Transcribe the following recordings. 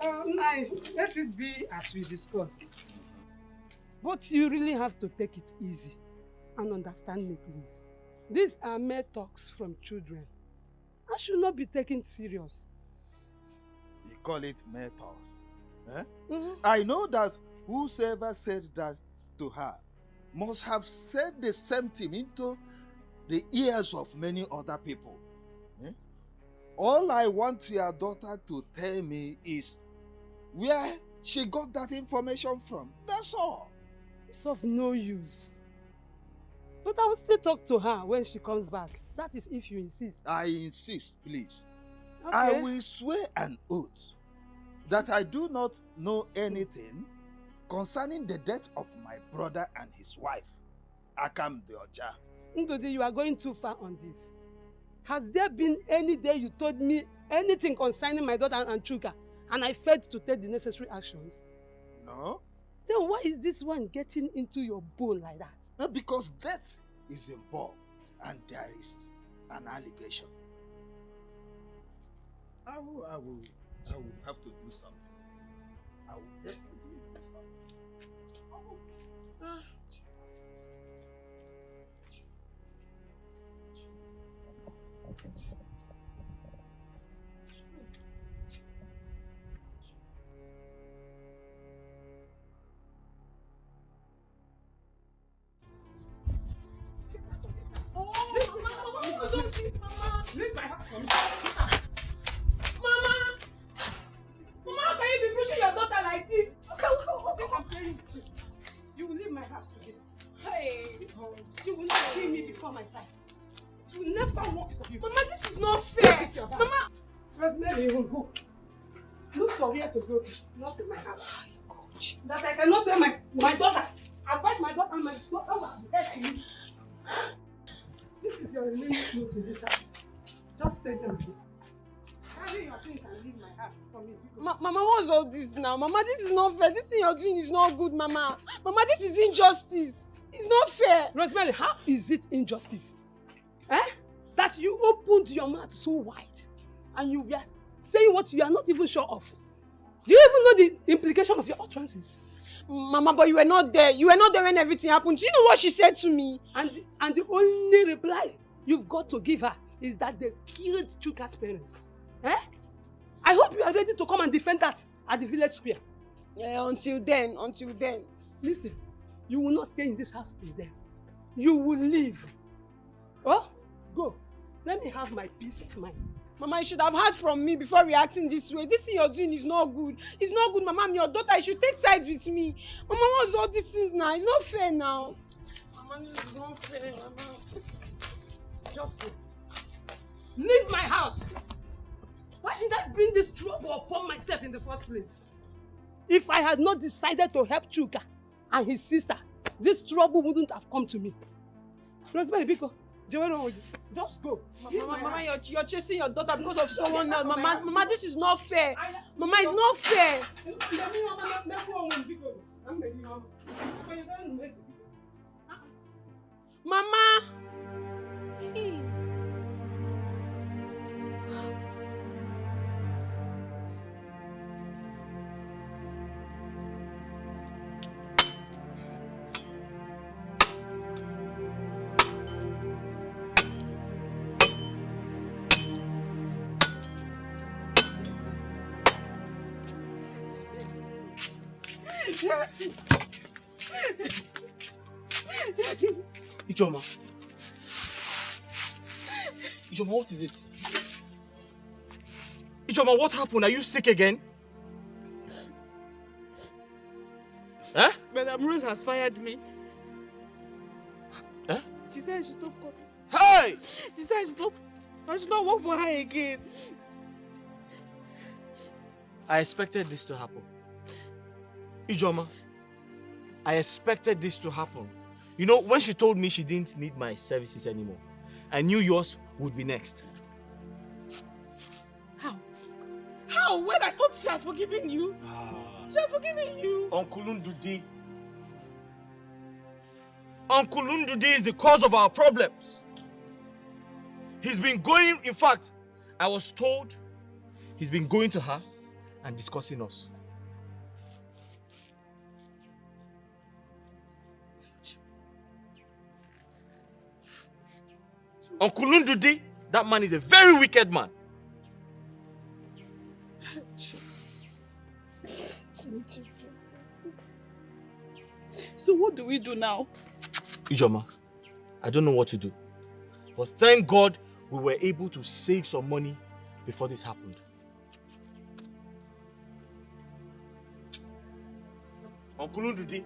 Now, let it be as we discussed. But you really have to take it easy and understand me, please. These are mere talks from children. I should not be taken serious. You call it mere talks? Eh? Mm-hmm. I know that whosoever said that to her must have said the same thing into the ears of many other people. Eh? All I want your daughter to tell me is where she got that information from. That's all. It's of no use. But I will still talk to her when she comes back. That is if you insist. I insist, please. Okay. I will swear an oath that I do not know anything concerning the death of my brother and his wife, Akam Deoja. Ndudi, you are going too far on this. Has there been any day you told me anything concerning my daughter and Chuka, and I failed to take the necessary actions? No. Then why is this one getting into your bone like that? No, because death is involved and there is an allegation. I will have to do something. I will definitely do something. Leave my house for me. Mama, how can you be pushing your daughter like this? Okay, I'm paying you. You will leave my house today. Hey. You will not kill me before my time. You will never work for you. Mama, this is not fair. This is your house. Mama. Rosemary, you will go. Look for where to go. Not in my house. That I cannot tell my daughter. Advise my daughter and my daughter will help you. This is your remaining note in this house. Just stay there with me. Carry your things and leave my house for me. Mama, what's all this now? Mama, this is not fair. This thing you're doing is not good, Mama. Mama, this is injustice. It's not fair. Rosemary, how is it injustice? That you opened your mouth so wide and you were saying what you are not even sure of. Do you even know the implication of your utterances? Mama, but you were not there. You were not there when everything happened. Do you know what she said to me? And the only reply you've got to give her is that they killed Chuka's parents. I hope you are ready to come and defend that at the village square. Yeah, until then. Listen, you will not stay in this house till then. You will leave. Oh, go. Let me have my peace of mind. Mama, you should have heard from me before reacting this way. This thing you're doing is not good. It's not good, Mama. I'm your daughter. You should take sides with me. Mama, what's all this things now? It's not fair now. Mama, it's not fair, Mama. Just go. Leave my house. Why did I bring this trouble upon myself in the first place? If I had not decided to help Chuka and his sister, this trouble wouldn't have come to me. Rosemary, Biko, just go. Mama, you're chasing your daughter because of someone else. Mama, this is not fair. Mama, it's not fair. Mama. Hey. Ijoma, what is it? Ijoma, what happened? Are you sick again? Huh? Madam Rose has fired me. Huh? She said she stopped coming. Hey! She said I should not work for her again. I expected this to happen. Ijoma, I expected this to happen. You know, when she told me she didn't need my services anymore, I knew yours would be next. How? How? When I thought she has forgiven you? She has forgiven you. Uncle Ndudi. Uncle Ndudi is the cause of our problems. He's been going, in fact, I was told He's been going to her and discussing us. Uncle Ndudi, that man is a very wicked man. So what do we do now? Ijoma, I don't know what to do. But thank God we were able to save some money before this happened. Uncle Ndudi,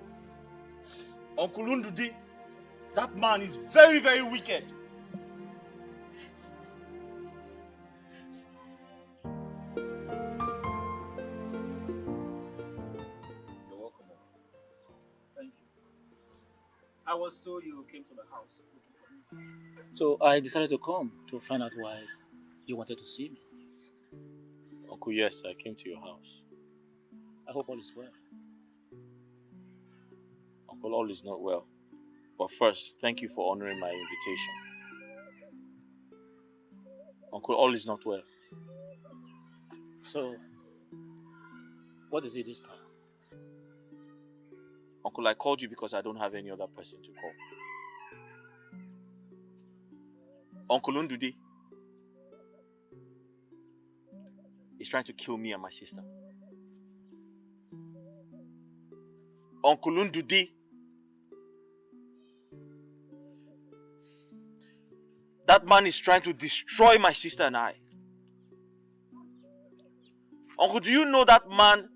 that man is very, very wicked. You're welcome. Thank you. I was told you came to the house looking for me. So I decided to come to find out why you wanted to see me. Uncle, yes, I came to your house. I hope all is well. Uncle, all is not well. But first, thank you for honoring my invitation. Uncle, all is not well. So, what is it this time? Uncle, I called you because I don't have any other person to call. Uncle Ndudi is trying to kill me and my sister. Uncle Ndudi, that man is trying to destroy my sister and I. Uncle, do you know that man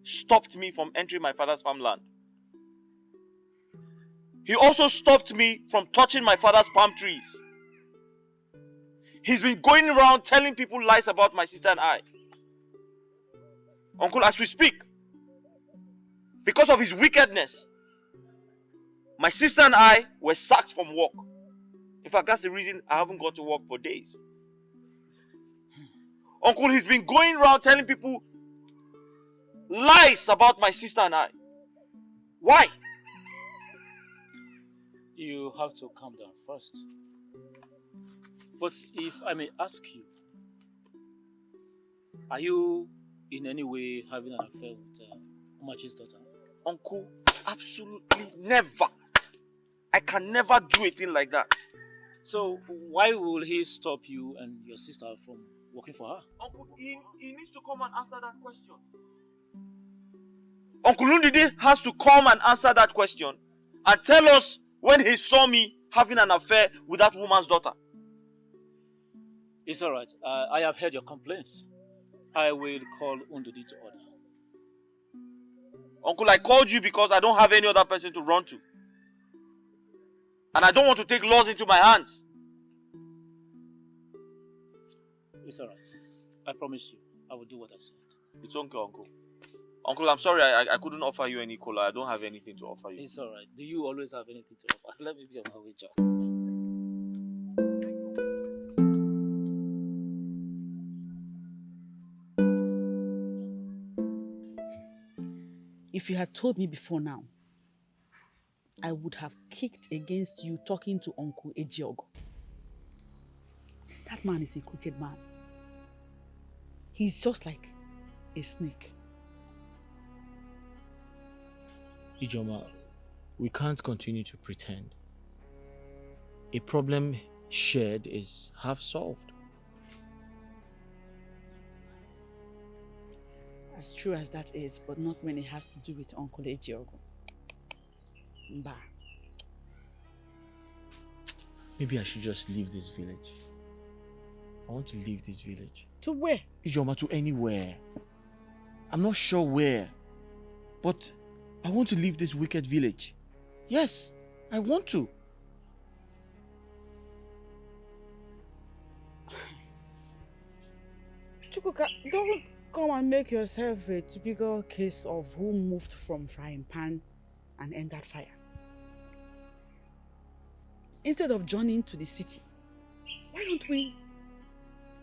stopped me from entering my father's farmland? He also stopped me from touching my father's palm trees. He's been going around telling people lies about my sister and I. Uncle, as we speak, because of his wickedness, my sister and I were sacked from work. In fact, that's the reason I haven't gone to work for days. Uncle, he's been going around telling people lies about my sister and I. Why? You have to calm down first. But if I may ask you, are you in any way having an affair with Umachi's daughter? Uncle, absolutely never. I can never do a thing like that. So why will he stop you and your sister from working for her? Uncle, he needs to come and answer that question. Uncle Ndidi has to come and answer that question and tell us when he saw me having an affair with that woman's daughter. It's alright. I have heard your complaints. I will call Ndudi to order. Uncle, I called you because I don't have any other person to run to. And I don't want to take laws into my hands. It's alright. I promise you, I will do what I said. It's okay, Uncle. Uncle, I'm sorry I couldn't offer you any cola. I don't have anything to offer you. It's alright. Do you always have anything to offer? Let me be on my way, John. If you had told me before now, I would have kicked against you talking to Uncle Ejiogo. That man is a crooked man. He's just like a snake. Ijoma, we can't continue to pretend. A problem shared is half solved. As true as that is, but not when it has to do with Uncle Ejiogo. Mba. Maybe I should just leave this village. I want to leave this village. To where? Ijoma, to anywhere. I'm not sure where. But I want to leave this wicked village. Yes, I want to. Chukwuka, don't come and make yourself a typical case of who moved from frying pan and entered fire. Instead of journeying to the city, why don't we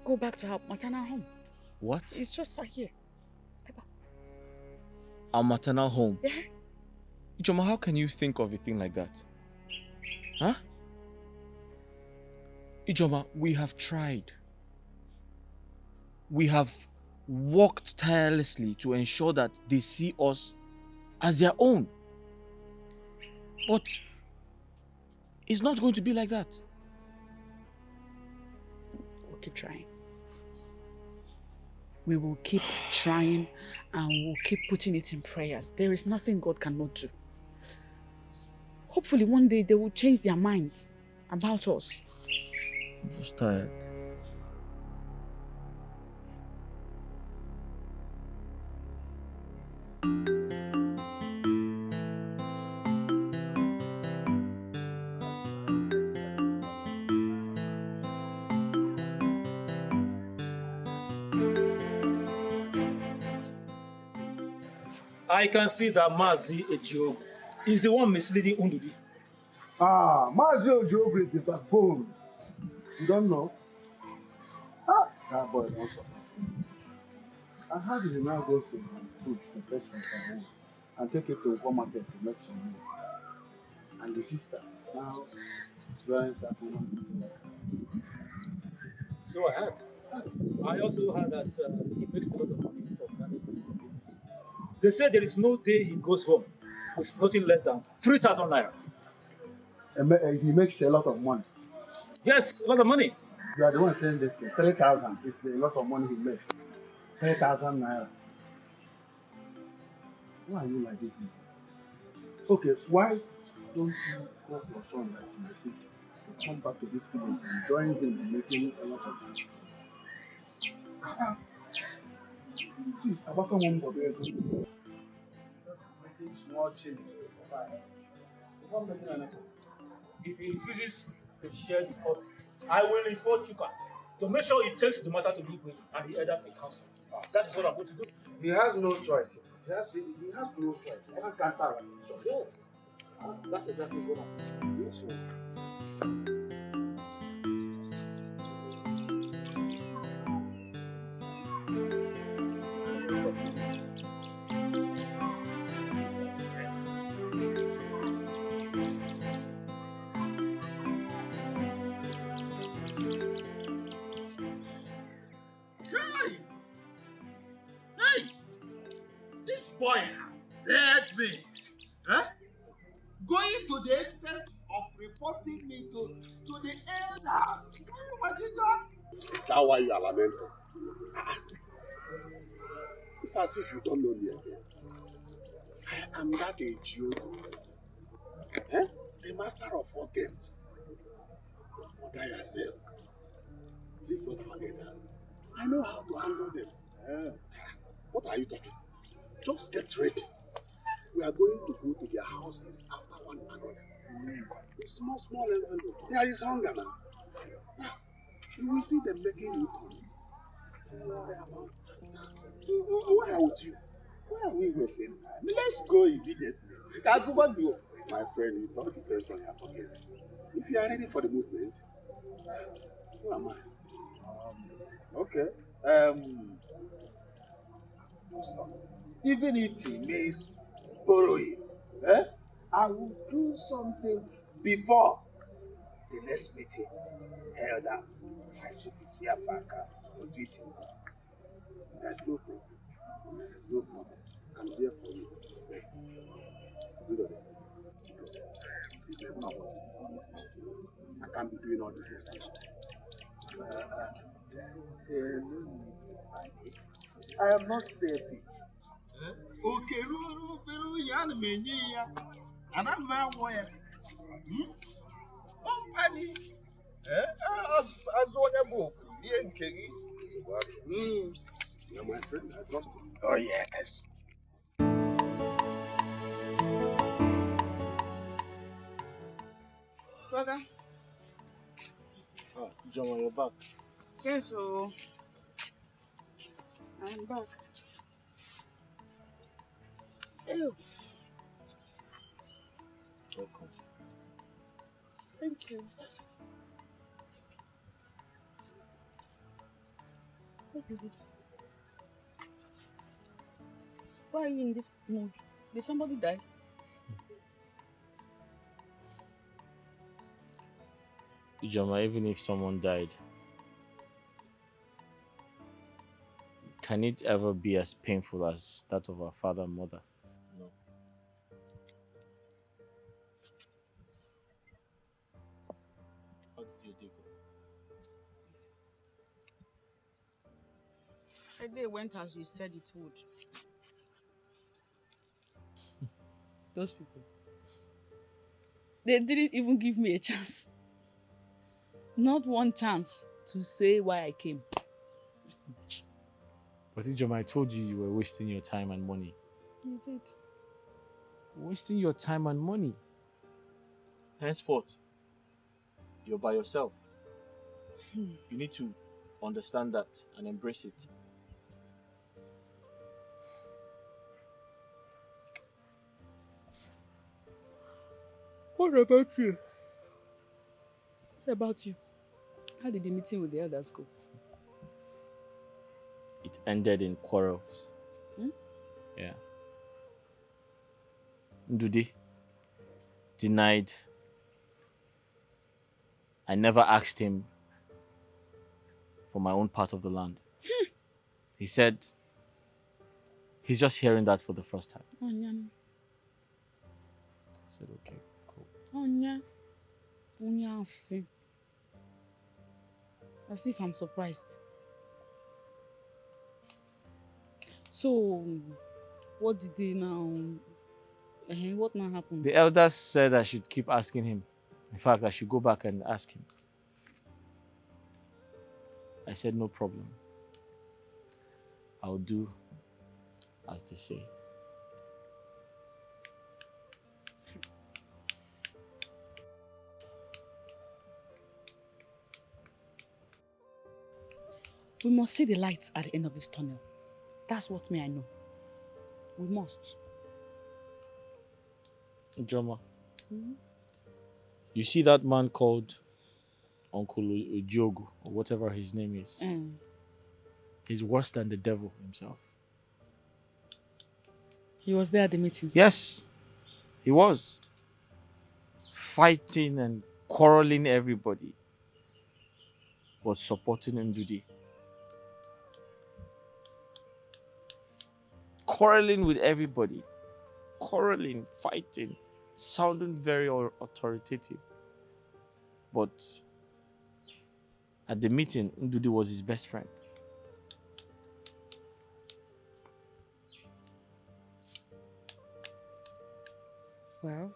go back to our maternal home? What? It's just out here. Our maternal home? Yeah. Ijoma, how can you think of a thing like that? Huh? Ijoma, we have tried. we have worked tirelessly to ensure that they see us as their own. But it's not going to be like that. We'll keep trying. We will keep trying and we'll keep putting it in prayers. There is nothing God cannot do. Hopefully one day they will change their mind about us. I'm just tired. I can see that Mazi Ejiogu is the one misleading Undudi. Ah, Mazi Ejiogu is the backbone. You don't know? Ah, that boy also. And how did he now go to push the first from home and take it to one market to make some money? And the sister now joins that woman. So I heard. I also heard that he makes a lot of money from that business. They say there is no day he goes home with nothing less than 3,000 naira. He makes a lot of money. Yes, a lot of money. You are the one saying this thing. 3,000 is a lot of money he makes. 3,000 naira. Why are you like this? Okay, why don't you call your son like my sister to come back to this village and join him in making a lot of money? See, about one for there, making small change to survive. Without making anything. If he refuses to share the pot, I will inform Chuka to make sure he takes the matter to Igwe and the elders in council. That is what I'm going to do. He has no choice. He has no choice. He can't counter. Yes. That exactly is what I'm going to do. Yes, sir. Boy dared me. Huh? Going to the extent of reporting me to the elders. Can you imagine that? Is that why you are lamenting? It's as if you don't know me again. I am that Ejiogu. The master of all games. Mother yourself. See what our elders. I know how to handle them. What are you talking? Just get ready. We are going to go to their houses after one another. With small envelope. There is hunger now. You will see them making you come. Don't worry about that. Why are with you? Why are we wasting time? Let's go immediately. That's what do. My friend, it all depends on your pocket. If you are ready for the movement, who am I? Okay. Do something. Even if he may borrow you, I will do something before the next meeting. Elders, I should be here for audition. There's no problem. There's no problem. I'm here for you. Wait. Remember what you promised me. I can't be doing all this next I am not selfish. Okay, pero yan menye ya. Ana ma wo ya. Company. As one book. Ye nkegi. You're my friend. I trust you. Oh yes. Brother. Oh, John, you're back. Yes, so I'm back. Ew. Welcome. Thank you. What is it? Why are you in this mood? Did somebody die? Ijoma, even if someone died, Can it ever be as painful as that of our father and mother? No. How did your day go? The day went as you said it would. Those people. They didn't even give me a chance. Not one chance to say why I came. But Ijoma, I told you you were wasting your time and money. You did. Wasting your time and money. Henceforth, you're by yourself. You need to understand that and embrace it. What about you? What about you? How did the meeting with the elders go? It ended in quarrels. Yeah. Ndudi denied. I never asked him for my own part of the land. He said he's just hearing that for the first time. I said, okay, cool. As if I'm surprised. So, what did they now? What now happened? The elders said I should keep asking him. In fact, I should go back and ask him. I said, no problem. I'll do as they say. We must see the lights at the end of this tunnel. That's what I know. We must. Joma, you see that man called Uncle Ojiogu, or whatever his name is? He's worse than the devil himself. He was there at the meeting? Yes, he was. Fighting and quarreling everybody, but supporting Ndudi. Quarreling with everybody. Quarreling, fighting, sounding very authoritative. But at the meeting, Ndudi was his best friend. Well,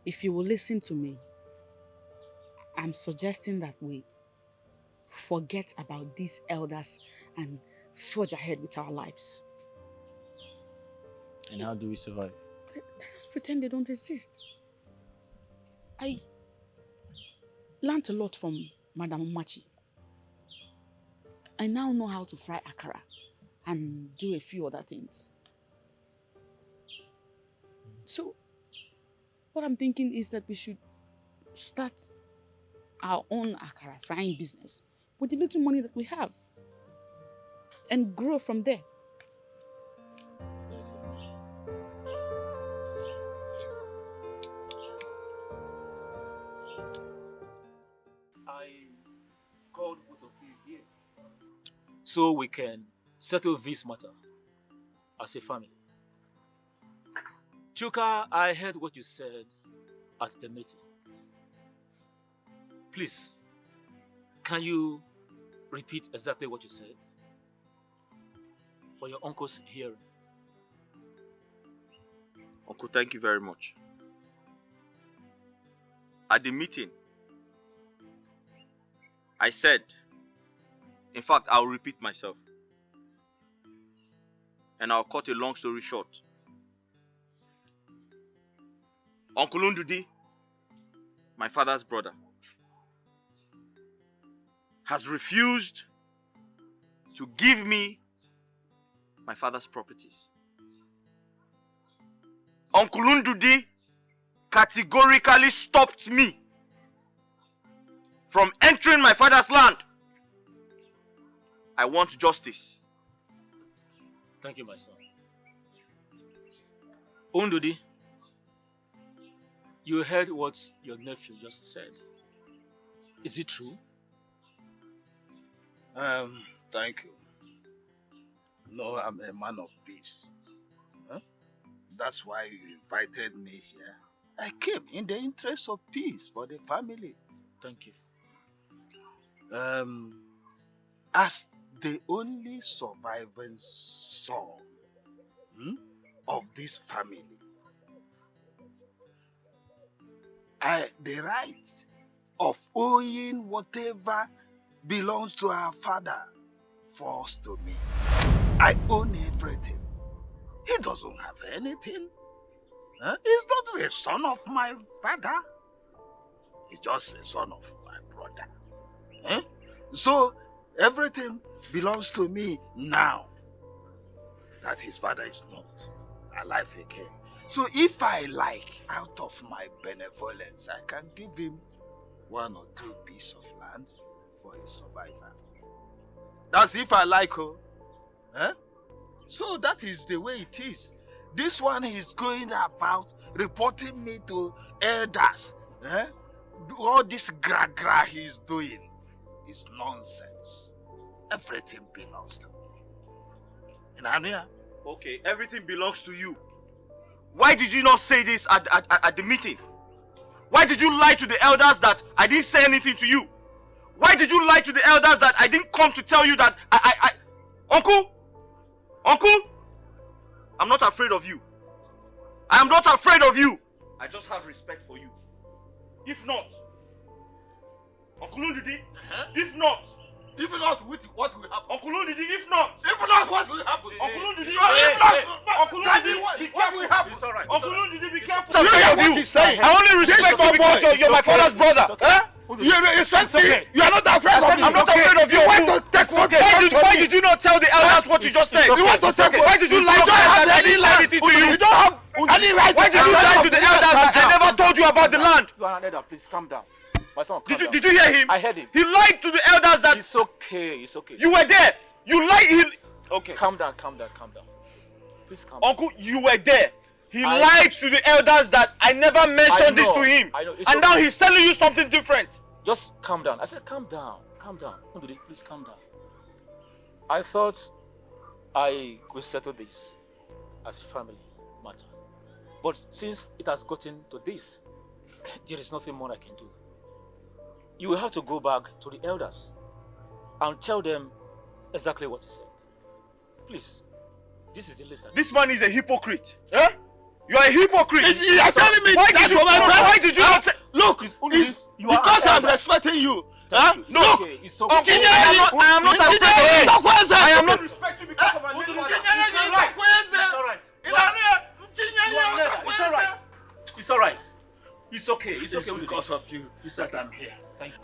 if you will listen to me, I'm suggesting that we forget about these elders and forge ahead with our lives. And how do we survive? Let us pretend they don't exist. I learned a lot from Madam Machi. I now know how to fry akara and do a few other things. So, what I'm thinking is that we should start our own akara frying business with the little money that we have and grow from there. I called both of you here so we can settle this matter as a family. Chuka, I heard what you said at the meeting. Please, can you repeat exactly what you said for your uncle's hearing? Uncle, thank you very much. At the meeting, I said, in fact, I'll repeat myself. And I'll cut a long story short. Uncle Ndudi, my father's brother, has refused to give me my father's properties. Uncle Ndudi categorically stopped me from entering my father's land. I want justice. Thank you, my son. Ndudi, you heard what your nephew just said. Is it true? Thank you. know I'm a man of peace. Huh? That's why you invited me here. I came in the interest of peace for the family. Thank you. As the only surviving son of this family, the right of owing whatever belongs to our father falls to me. I own everything. He doesn't have anything. Huh? He's not a son of my father. He's just a son of my brother. Eh? So everything belongs to me now that his father is not alive again. So if I like, out of my benevolence, I can give him 1 or 2 pieces of land for his survival. That's if I like, oh. Eh? So that is the way it is. This one is going about reporting me to elders. Eh? All this gra-gra he's doing is nonsense. Everything belongs to me. Inania? Okay, everything belongs to you. Why did you not say this at the meeting? Why did you lie to the elders that I didn't say anything to you? Why did you lie to the elders that I didn't come to tell you that Uncle, I'm not afraid of you. I am not afraid of you. I just have respect for you. If not, Uncle Ndidi, if not, what will happen? Uncle Ndidi, if not, what will happen? Uncle Ndidi, if not, Uncle Ndidi, what will happen? It's all right. Uncle Ndidi, be careful. I only respect you because you're my father's brother. You respect me? You are not afraid of me. I'm not afraid of you. You want to take what? Why did you not tell the elders what you just said? You want to take what? Why did you lie to them that I didn't say anything to you? You don't have any right. Why did you lie to the elders that I never told you about the land? You are an elder, please calm down. My son, calm down. Did you hear him? I heard him. He lied to the elders that... It's okay, it's okay. You were there. You lied. Okay. Calm down. Please calm down. Uncle, you were there. He lied to the elders that I never mentioned this to him. I know. And now he's telling you something different. Just calm down. I said calm down. Ndidi, please calm down. I thought I could settle this as a family matter. But since it has gotten to this, there is nothing more I can do. You will have to go back to the elders and tell them exactly what he said. Please, this is the list. This man is a hypocrite. Eh? You are a hypocrite. You are telling me why did you not look, because I'm respecting you. Look, it's okay. I am not afraid of you. I am not respect you because of my little father. It's all right. It's all right. It's okay. It's okay. Because of you that I'm here. Thank you.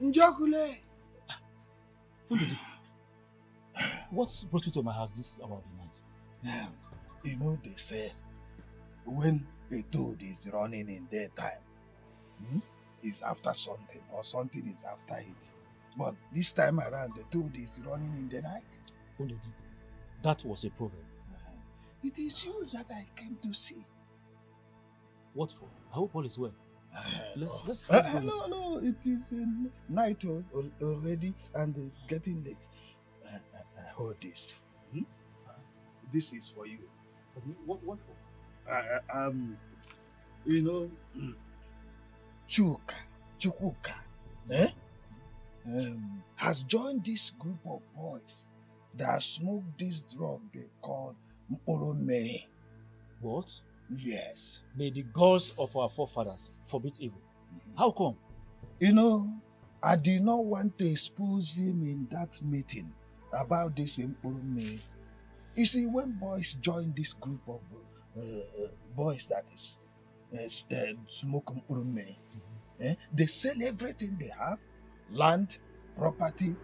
Njoku le. What brought you to my house this about the night? You know, they said when a toad is running in daytime, it's after something, or something is after it. But this time around, the toad is running in the night. That was a proverb. It is you that I came to see. What for? I hope all is well. Let's go. No, it is night already and it's getting late. Hold this. This is for you. What for? You know, Chukwuka, has joined this group of boys that smoke this drug they call Mporo Mary. What? Yes. May the gods of our forefathers forbid evil. How come? You know, I did not want to expose him in that meeting about this Mporo Mary. You see, when boys join this group of boys that is smoke Mporo Mary, they sell everything they have, land, property,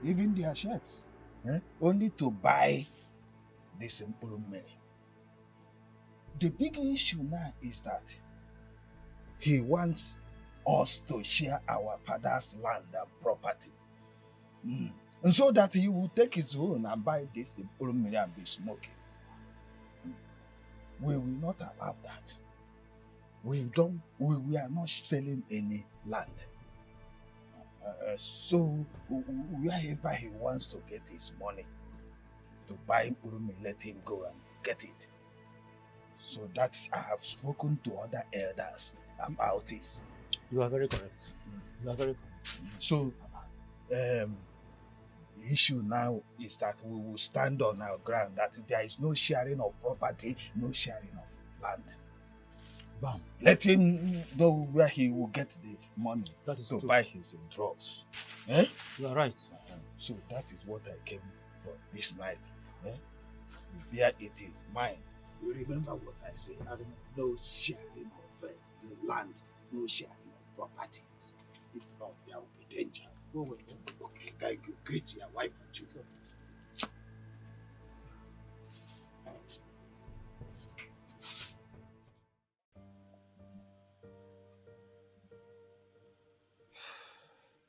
even their shirts, only to buy this Mporo Mary. The big issue now is that he wants us to share our father's land and property. And so that he will take his own and buy this Mporo Mary and be smoking. We will not allow that. We are not selling any land. So wherever he wants to get his money to buy Mporo Mary, let him go and get it. So that's, I have spoken to other elders about it. You are very correct. You are very correct. So the issue now is that we will stand on our ground, that there is no sharing of property, no sharing of land. Bam. Let him know where he will get the money to buy his drugs. You are right. So that is what I came for this night. There it is, mine. You remember what I said? No sharing of land, no sharing of property. If not, there will be danger. Go away. Okay, thank you. Greet your wife and children.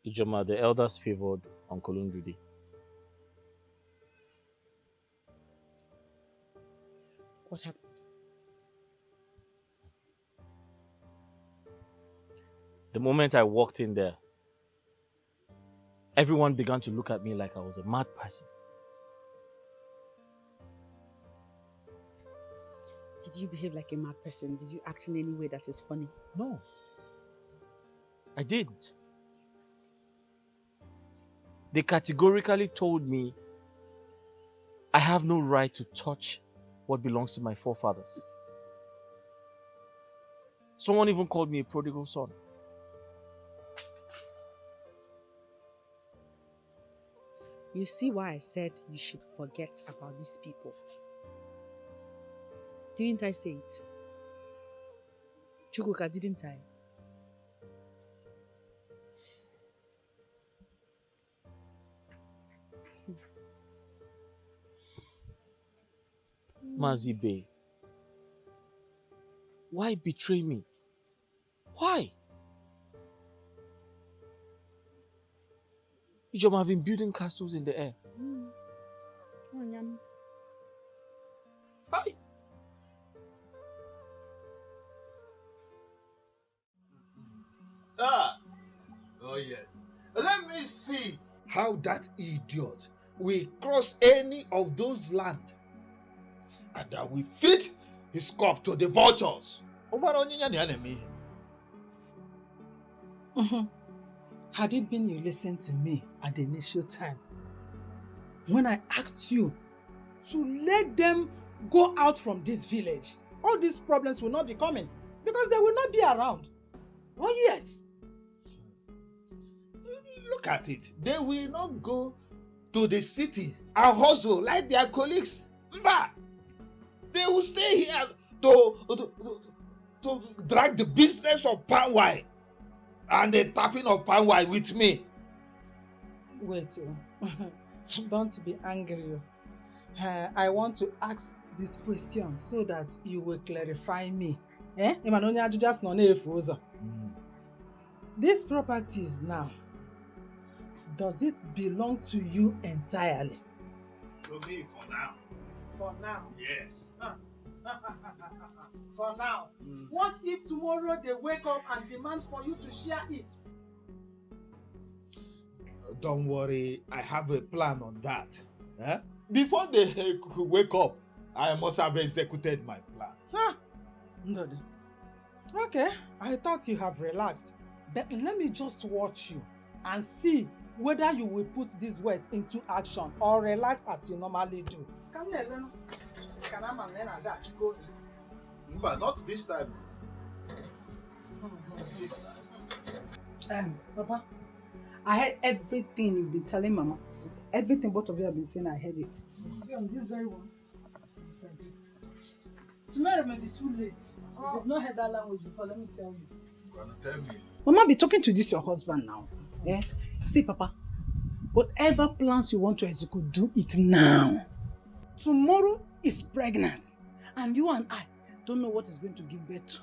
Ijoma, the elders favored Uncle Ndudi. What happened? The moment I walked in there, everyone began to look at me like I was a mad person. Did you behave like a mad person? Did you act in any way that is funny? No. I didn't. They categorically told me I have no right to touch what belongs to my forefathers. Someone even called me a prodigal son. You see why I said you should forget about these people. Didn't I say it? Chukwuka, didn't I? Mazibe, why betray me? Why? Ijoma have been building castles in the air. Hi. Oh yes. Let me see how that idiot will cross any of those land, and that will feed his cup to the vultures. Had it been you listened to me at the initial time, when I asked you to let them go out from this village, all these problems will not be coming because they will not be around. Oh yes. Look at it. They will not go to the city and hustle like their colleagues. They will stay here to drag the business of palm wine and the tapping of palm wine with me. Wait, don't be angry. I want to ask this question so that you will clarify me. These properties now, does it belong to you entirely? To me for now. For now? Yes. For now. What if tomorrow they wake up and demand for you to share it? Don't worry, I have a plan on that. Before they wake up, I must have executed my plan. Ndodi. Okay, I thought you have relaxed. But let me just watch you and see whether you will put these words into action or relax as you normally do. But not this time. This time. Papa, I heard everything you've been telling Mama. Everything both of you have been saying, I heard it. See, on this very one, listen. Tomorrow may be too late. If you've not heard that language before, let me tell you. You're gonna tell me. Mama, be talking to this your husband now. Eh? See, Papa, whatever plans you want to execute, do it now. Tomorrow is pregnant, and you and I don't know what is going to give birth to.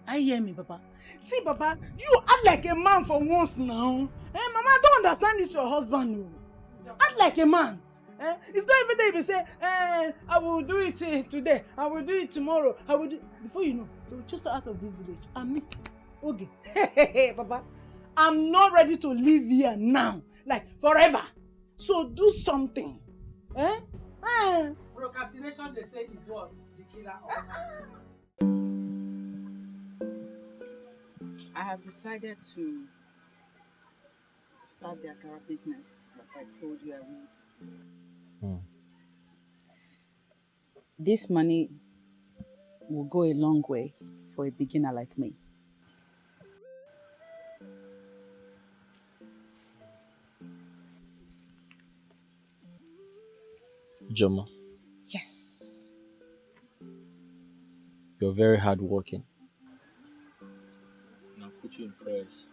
I hear me, Papa. See, Papa, you act like a man for once now. Eh, Mama, I don't understand this your husband. No. Act like a man. Eh? It's not every day you say, I will do it today, I will do it tomorrow, I will do. Before you know, they will just out of this village. And me, okay. Hey, Papa, I'm not ready to live here now, like forever. So do something. Eh? Procrastination, they say, is what? The killer of I have decided to start the Akara business like I told you I would. This money will go a long way for a beginner like me. Joma, Yes. you're very hardworking. And I'll put you in prayers.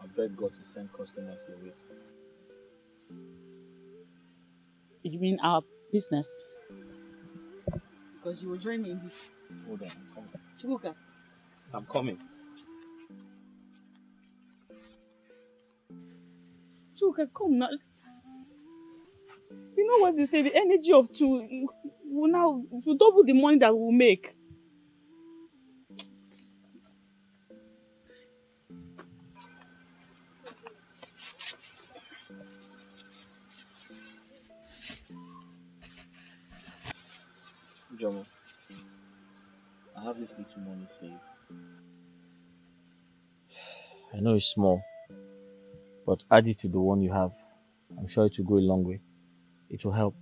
I beg God to send customers your way. You mean our business? Because you will join me in this. Hold on, I'm coming. Chukwuka. I'm coming. Chukwuka, come now. You know what they say, the energy of two will double the money that we'll make. Joma, I have this little money saved. I know it's small, but add it to the one you have. I'm sure it will go a long way. It will help.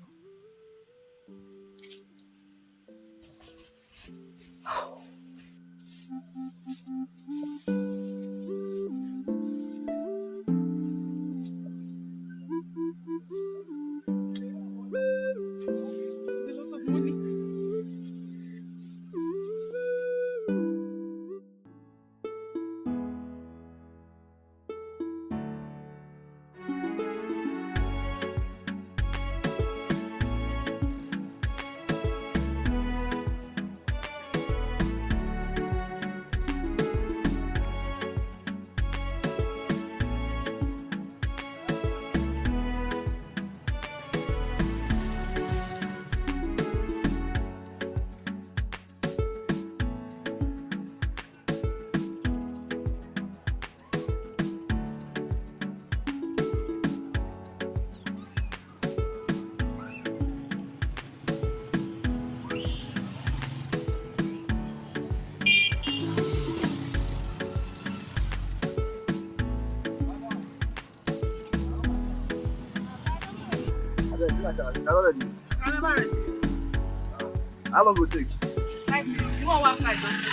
How long will it take? 5 minutes. You want 1 flight, just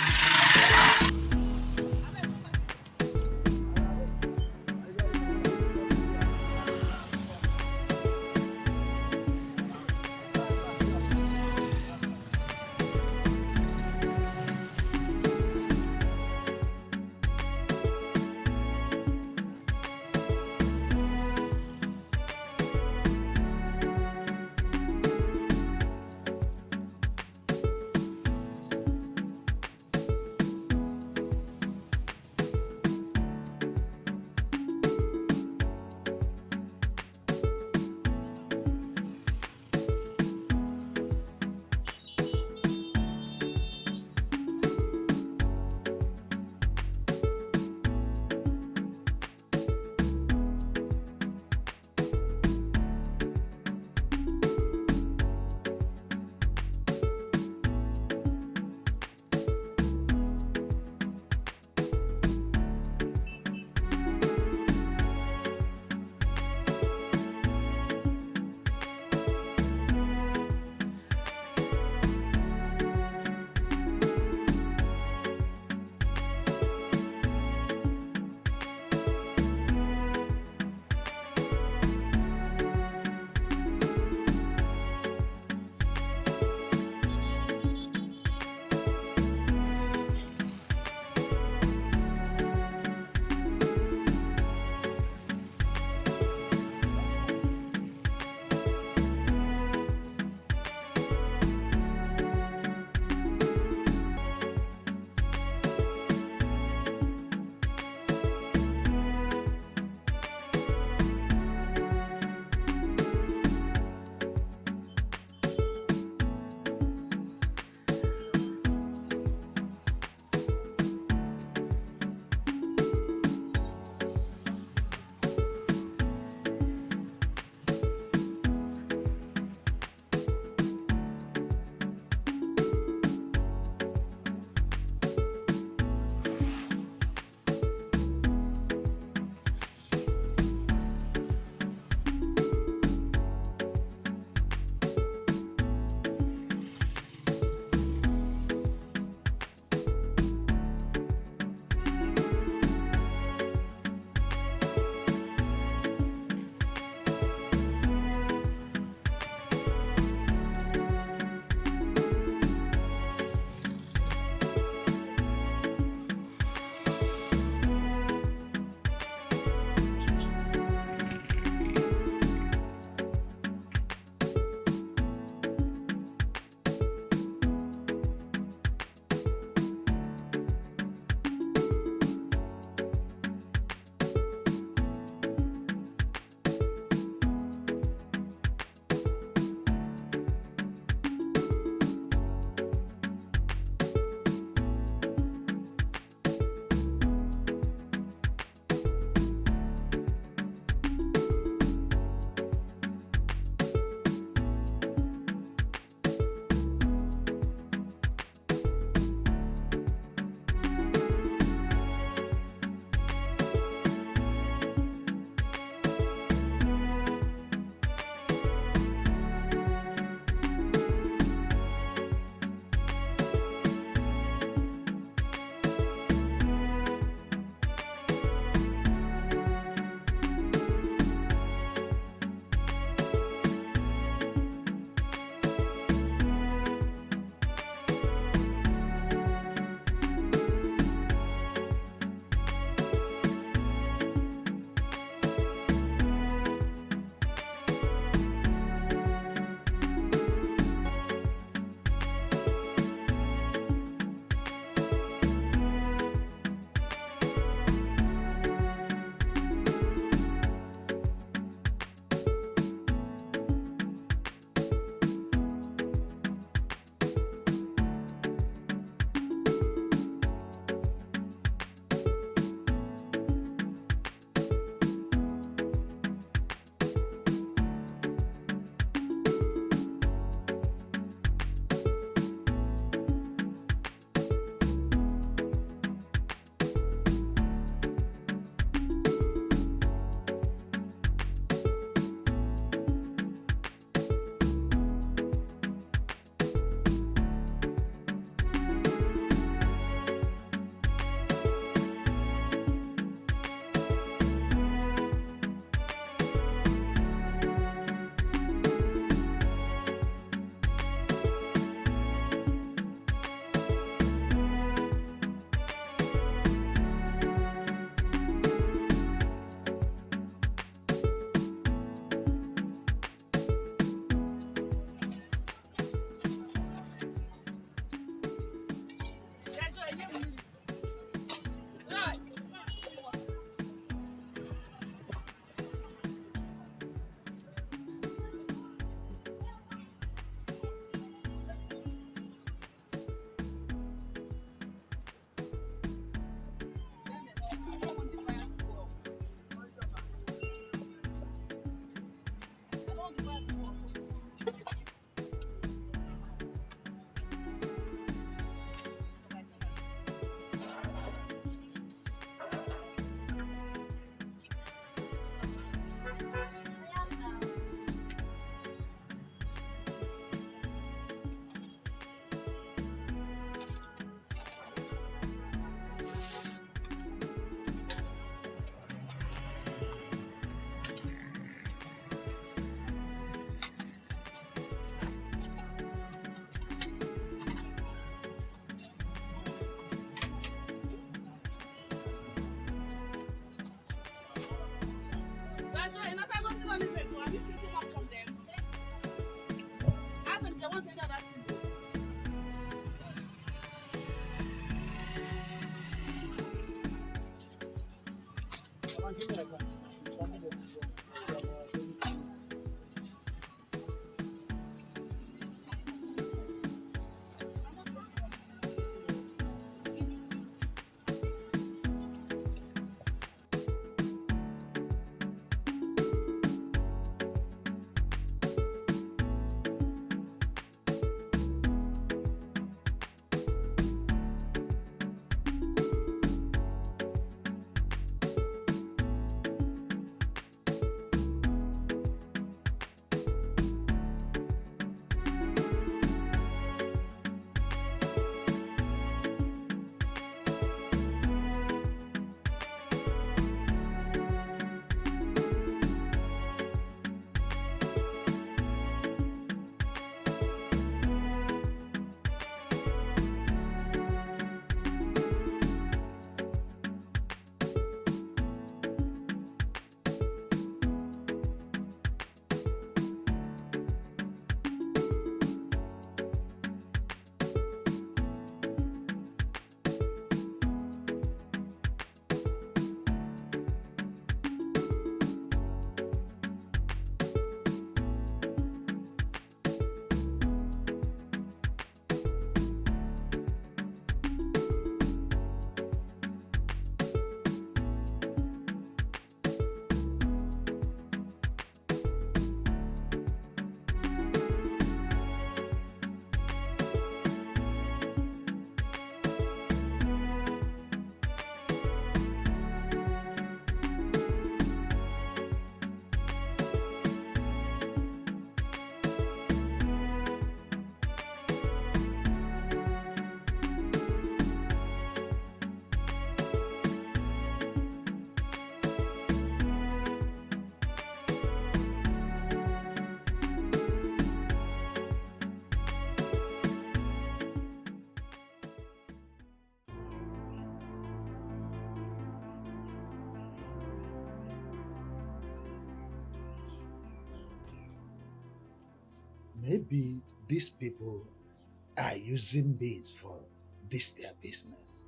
maybe these people are using me for this their business.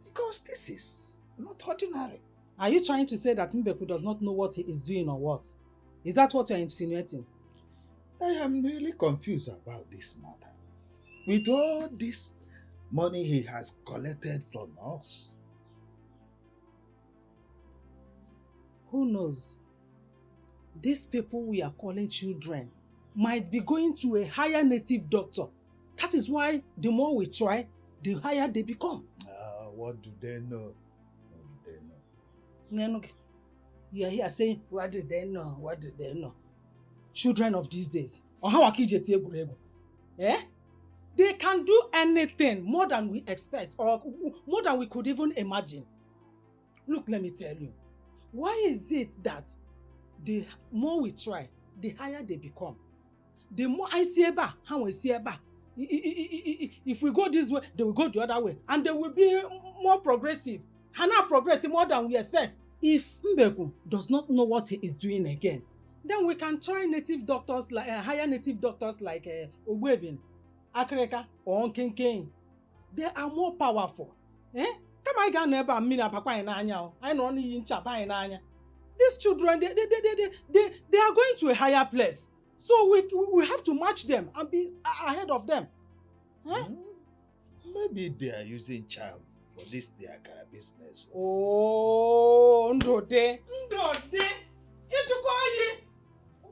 Because this is not ordinary. Are you trying to say that Mbeku does not know what he is doing or what? Is that what you're insinuating? I am really confused about this matter. With all this money he has collected from us. Who knows? These people we are calling children might be going to a higher native doctor. That is why the more we try, the higher they become. What do they know? What do they know? Nenuke, you are here saying, what do they know? What do they know? Children of these days. Eh? They can do anything more than we expect or more than we could even imagine. Look, let me tell you. Why is it that the more we try, the higher they become? The more I see eba, how we see eba. If we go this way, they will go the other way. And they will be more progressive. And now progressive more than we expect. If Mbeku does not know what he is doing again, then we can try native doctors, like higher native doctors like Ogwebin, Akreka, or Onkenken. They are more powerful. Eh? Come I can never mean a papa in Anya. I know only in Chapa in Anya. These children, they are going to a higher place. So we have to match them and be ahead of them. Huh? Maybe they are using charm for this their business. Oh, Ndode. You to call you.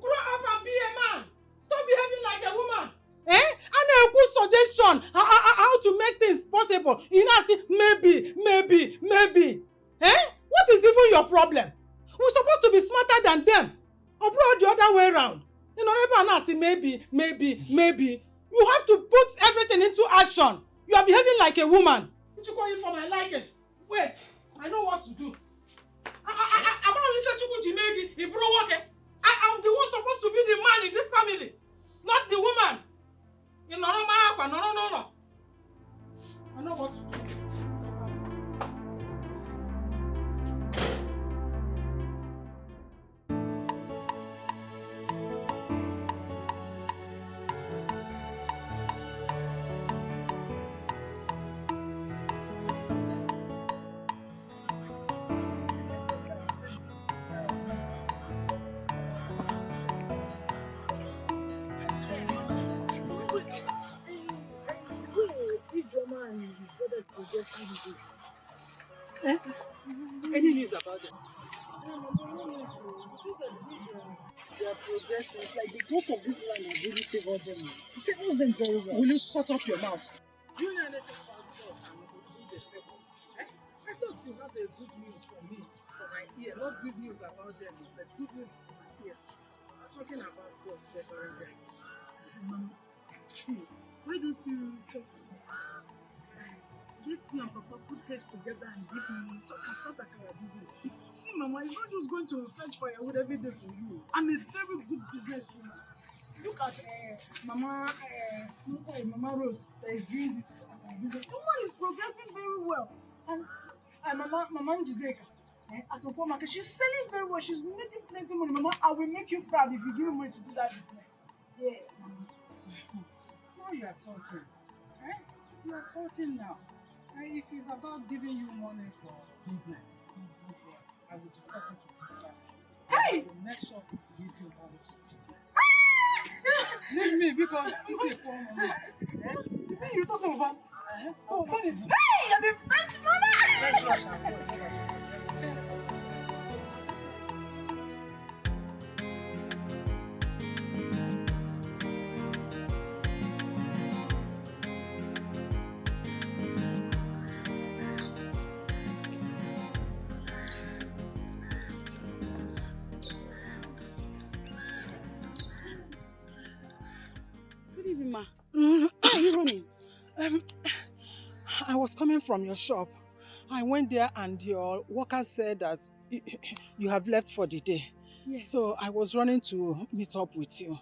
Grow up and be a man. Stop behaving like a woman. Eh? And a good suggestion how to make things possible. You know, say maybe. Eh? What is even your problem? We're supposed to be smarter than them. Or the other way around. You know, everyone say maybe. You have to put everything into action. You are behaving like a woman. What you call you for my liking? Wait, I know what to do. I'm not even to maybe. I'm the one supposed to be the man in this family, not the woman. You know, no. I know what to do. Any news about them? They are progressing. It's like the growth of this land has really favored them. It favors them very well. Will you shut up your mouth? Do you know anything about us and who they favor? I thought you have a good news for me, for my ear. Not good news about them, but good news for my ear. I'm talking about God favoring them. See, why don't you talk to me? Let you and Papa put heads together and give me so I can start our business. See, Mama, it's not just going to fetch firewood every day for you. I'm a very good businesswoman. Look at Mama Rose that is doing this business. The woman is progressing very well. And Mama Njideka at Okomaka, she's selling very well. She's making plenty money. Mama, I will make you proud if you give me money to do that business. Yes, Mama. Now you are talking. You are talking now. If it's about giving you money for business, don't worry. I will discuss it with you. Hey! I will make sure to give you money for business. Leave me because you take one money. What are you talking about? Oh, funny. Hey! You're the best mother! Let's rush and go. Ma. Where are you running? I was coming from your shop. I went there and your workers said that you have left for the day. Yes. So I was running to meet up with you.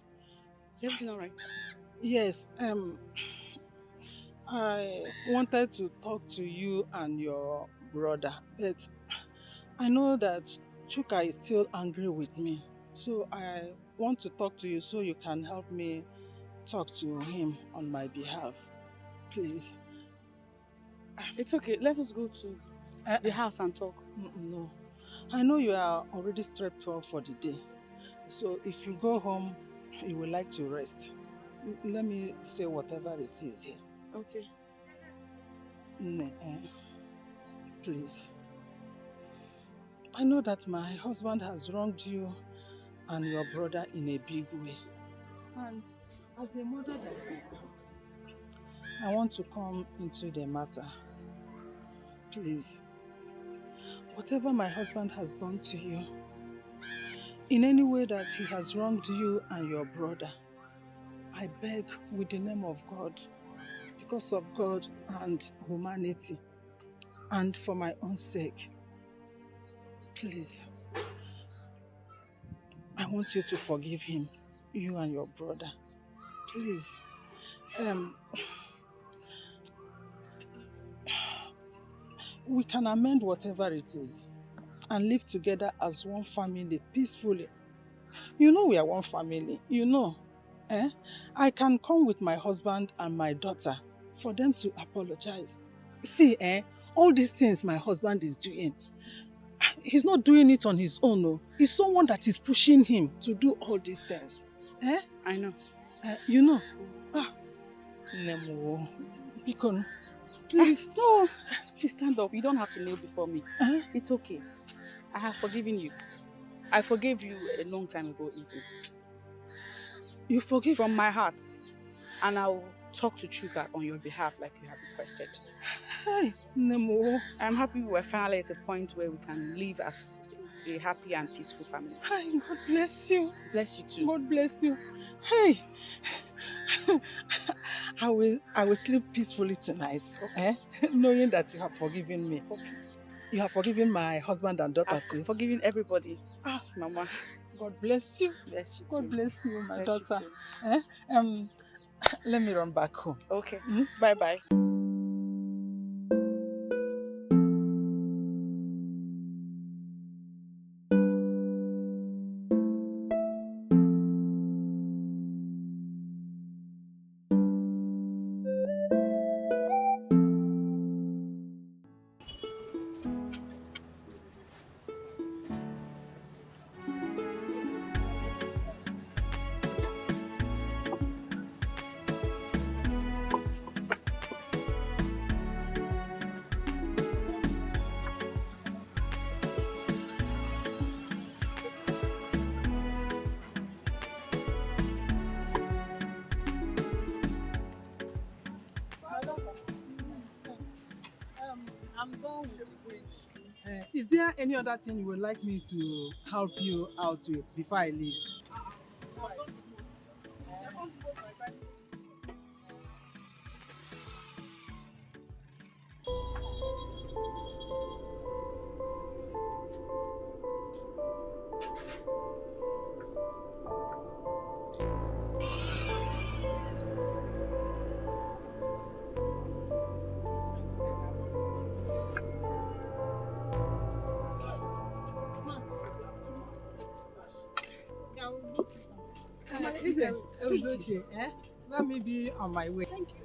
Is everything all right? Yes. I wanted to talk to you and your brother, but I know that Chuka is still angry with me. So I want to talk to you so you can help me talk to him on my behalf. Please. It's okay. Let us go to the house and talk. No. I know you are already stripped off for the day. So if you go home, you will like to rest. Let me say whatever it is here. Okay. Please. I know that my husband has wronged you and your brother in a big way. And as a mother that I am, I want to come into the matter. Please. Whatever my husband has done to you, in any way that he has wronged you and your brother, I beg with the name of God, because of God and humanity, and for my own sake, please, I want you to forgive him, you and your brother. Please. We can amend whatever it is and live together as one family peacefully. You know we are one family, you know. I can come with my husband and my daughter for them to apologize. See, all these things my husband is doing, he's not doing it on his own. No. It's someone that is pushing him to do all these things. I know. You know. Nemo, Bikon, please. No, please stand up. You don't have to kneel before me. It's okay. I have forgiven you. I forgave you a long time ago, even. You forgive? From my heart. And I'll talk to Chuka on your behalf like you have requested. Hey, Nemo. I'm happy we're finally at a point where we can live as a happy and peaceful family. Hey, God bless you. Bless you too. God bless you. Hey, I will sleep peacefully tonight, knowing that you have forgiven me. Okay. You have forgiven my husband and daughter too. Forgiven everybody. Mama. God bless you. Bless you too. God bless you, my bless daughter. Let me run back home. Okay. Bye-bye. I'm done with the bridge. Is there any other thing you would like me to help you out with before I leave? It's okay. Let me be on my way. Thank you.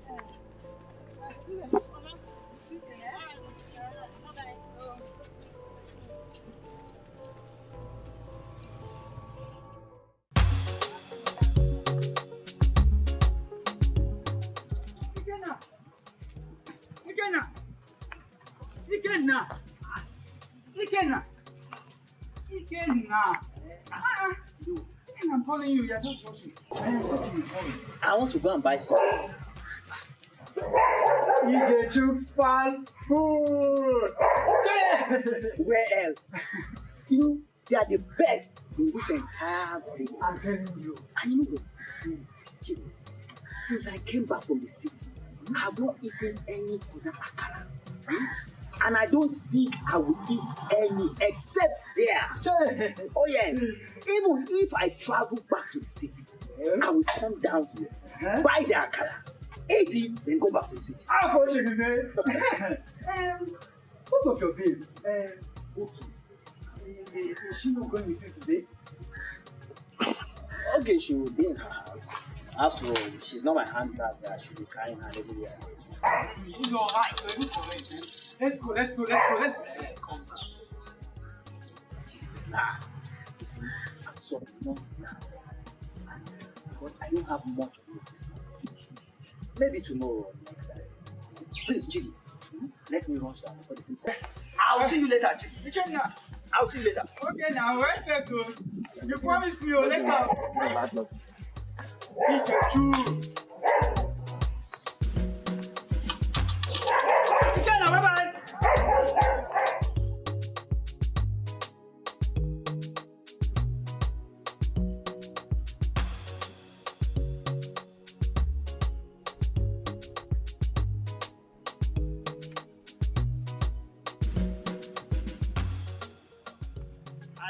I'm calling you, you're just watching. I want to go and buy something. EJ Chooks fast food! Yeah! Where else? You know, they are the best in this entire thing. I'm telling you. And you know what? Since I came back from the city, I have not eaten any good akara. And I don't think I will eat any except there. Oh yes. Even if I travel back to the city, I will come down here, buy the akara, eat it, then go back to the city. What of your babe? Is she not going with you today? Okay, she will be in her house. After all, she's not my handbag that I should be carrying her everywhere I go to. You know, let's go. Come back. Relax. You see, I'm sorry, not now. And because I don't have much of it this morning. Maybe tomorrow or next time. Please, Chidi, let me rush down before the finish. I'll see you later, Chidi. I'll see you later. Okay, now, where's go? You promised me later. Pikachu. Okay, now, bye-bye.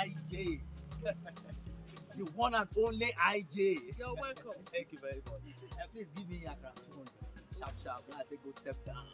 IJ. The one and only IJ. You're welcome. Thank you very much. Please give me a crowd. Sharp. When I take go step down.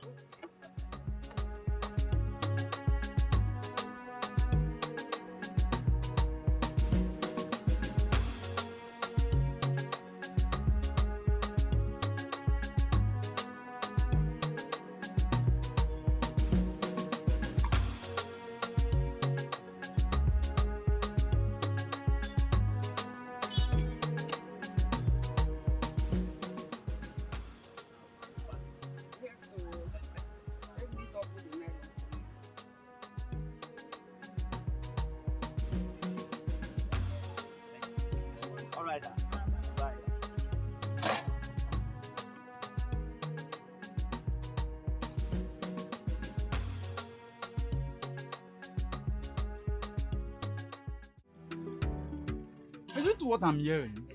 Listen to what I'm hearing.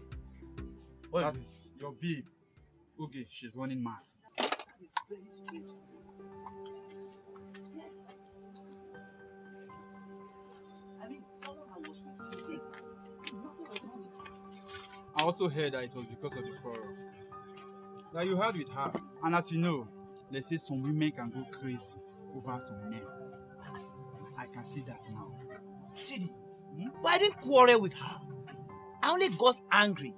What is your babe? Okay, she's running mad. That is very strange. Yes. I mean, someone I was with you, nothing was wrong with you. I also heard that it was because of the quarrel that you had with her. And as you know, they say some women can go crazy over some men. I can see that now. Chidi, but I didn't quarrel with her. I only got angry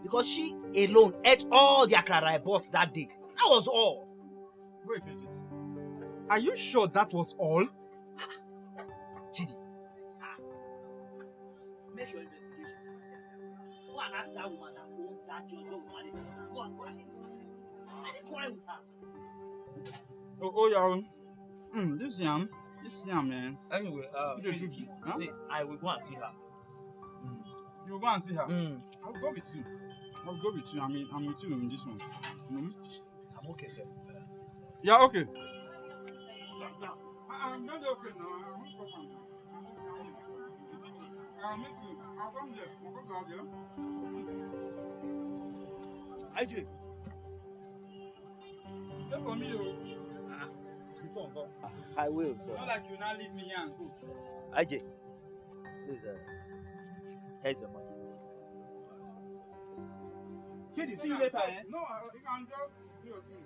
because she alone ate all the akara I bought that day. That was all. Wait. Are you sure that was all? Chidi, make your investigation. Go and ask that woman that owns that joint. Go and go ahead. I didn't quarrel with her. Oh, yeah. This yam, man. Anyway, see, I will go and see her. You will go and see her? I'll go with you. I mean, I'm with you in this one. I'm okay, sir. Yeah, okay. I'm not okay now. I won't come I'll meet you. I'll come there. I'll come out there. IJ. Wait for me, Before I go. I will. Not like you now leave me here and go. IJ, please, here's your money. Kid, see you later, eh? No, you can just do your thing.